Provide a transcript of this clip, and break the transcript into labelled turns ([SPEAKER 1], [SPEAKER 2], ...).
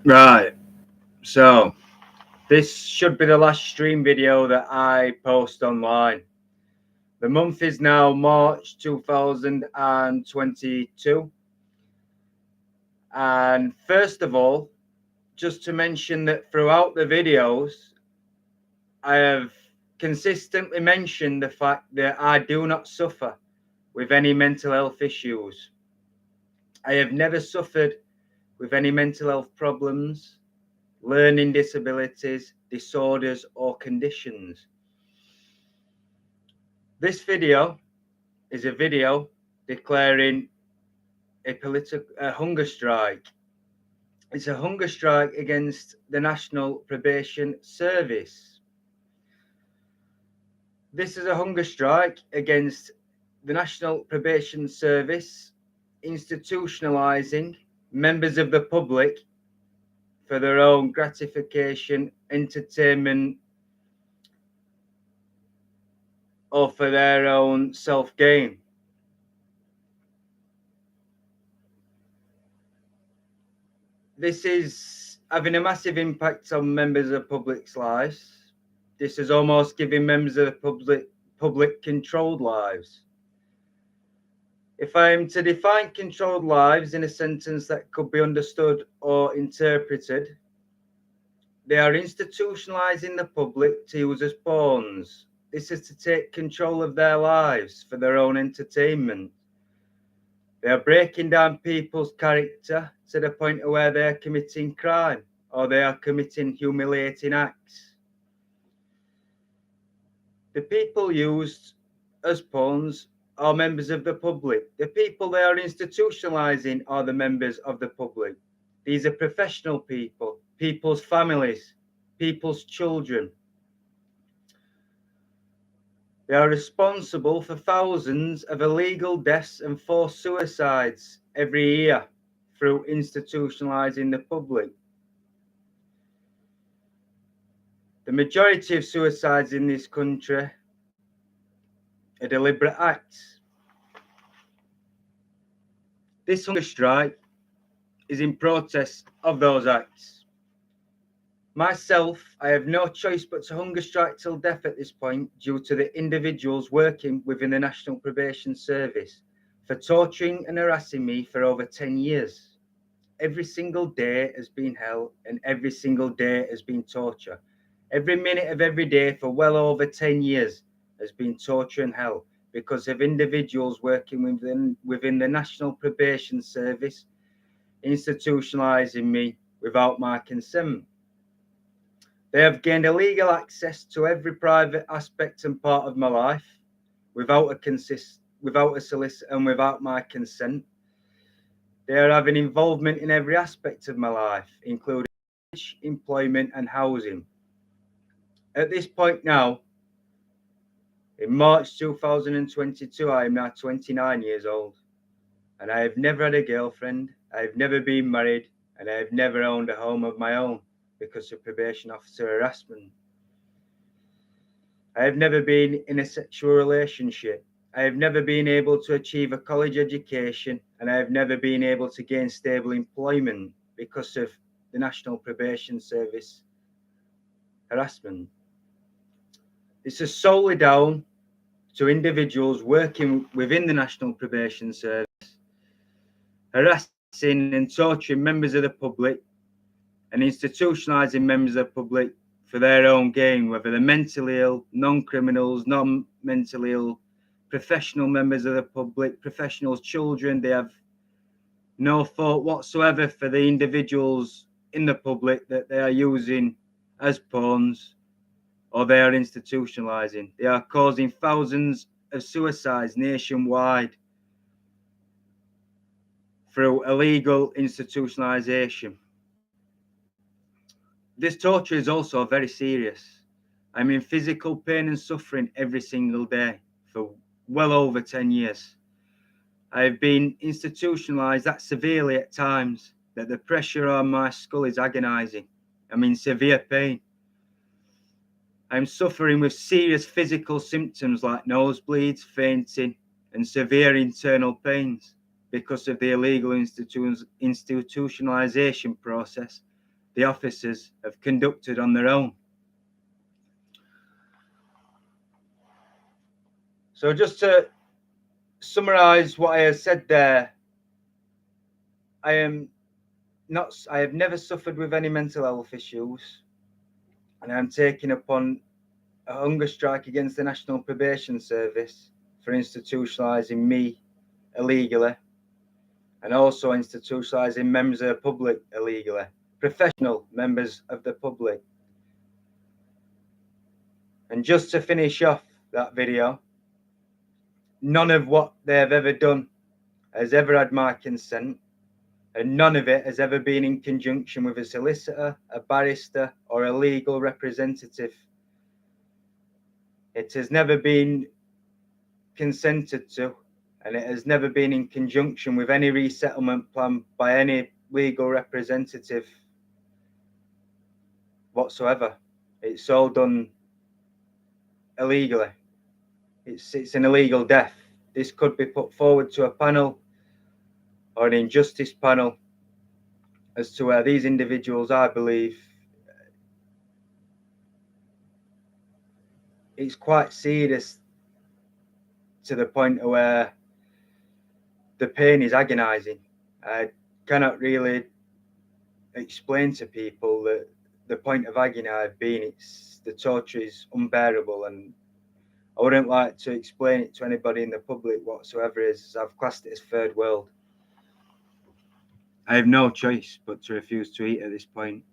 [SPEAKER 1] Right, so this should be the last stream video that I post online. The month is now March 2022. And first of all, just to mention that throughout the videos, I have consistently mentioned the fact that I do not suffer with any mental health issues. I have never suffered with any mental health problems, learning disabilities, disorders, or conditions. This video is a video declaring a hunger strike. It's a hunger strike against the National Probation Service. This is a hunger strike against the National Probation Service institutionalizing members of the public for their own gratification, entertainment, or for their own self-gain. This is having a massive impact on members of the public's lives. This is almost giving members of the public controlled lives. If I am to define controlled lives in a sentence that could be understood or interpreted, they are institutionalizing the public to use as pawns. This is to take control of their lives for their own entertainment. They are breaking down people's character to the point where they are committing crime or they are committing humiliating acts. The people used as pawns are members of the public. The people they are institutionalizing are the members of the public. These are professional people, people's families, people's children. They are responsible for thousands of illegal deaths and forced suicides every year through institutionalizing the public. The majority of suicides in this country are deliberate acts. This hunger strike is in protest of those acts. Myself, I have no choice but to hunger strike till death at this point due to the individuals working within the National Probation Service for torturing and harassing me for over 10 years. Every single day has been hell and every single day has been torture. Every minute of every day for well over 10 years has been torture and hell because of individuals working within the National Probation Service institutionalizing me without my consent. They have gained illegal access to every private aspect and part of my life without a solicitor and without my consent. They are having involvement in every aspect of my life, including employment and housing. At this point now, in March 2022, I am now 29 years old, and I have never had a girlfriend, I have never been married, and I have never owned a home of my own because of probation officer harassment. I have never been in a sexual relationship. I have never been able to achieve a college education, and I have never been able to gain stable employment because of the National Probation Service harassment. This is solely down to individuals working within the National Probation Service, harassing and torturing members of the public and institutionalizing members of the public for their own gain, whether they're mentally ill, non-criminals, non-mentally ill, professional members of the public, professionals, children. They have no thought whatsoever for the individuals in the public that they are using as pawns or they are institutionalizing. They are causing thousands of suicides nationwide through illegal institutionalization. This torture is also very serious. I'm in physical pain and suffering every single day for well over 10 years. I have been institutionalized that severely at times that the pressure on my skull is agonizing. I'm in severe pain. I'm suffering with serious physical symptoms like nosebleeds, fainting, and severe internal pains because of the illegal institutionalization process the officers have conducted on their own. So just to summarize what I have said there, I have never suffered with any mental health issues, and I'm taking upon a hunger strike against the National Probation Service for institutionalizing me illegally, and also institutionalizing members of the public illegally, professional members of the public. And just to finish off that video, none of what they have ever done has ever had my consent, and none of it has ever been in conjunction with a solicitor, a barrister, or a legal representative. It has never been consented to, and it has never been in conjunction with any resettlement plan by any legal representative whatsoever. It's all done illegally. It's an illegal death. This could be put forward to a panel or an injustice panel as to where these individuals, I believe, it's quite serious to the point where the pain is agonizing. I cannot really explain to people that the point of agony I've been, the torture is unbearable, and I wouldn't like to explain it to anybody in the public whatsoever, as I've classed it as third world. I have no choice but to refuse to eat at this point.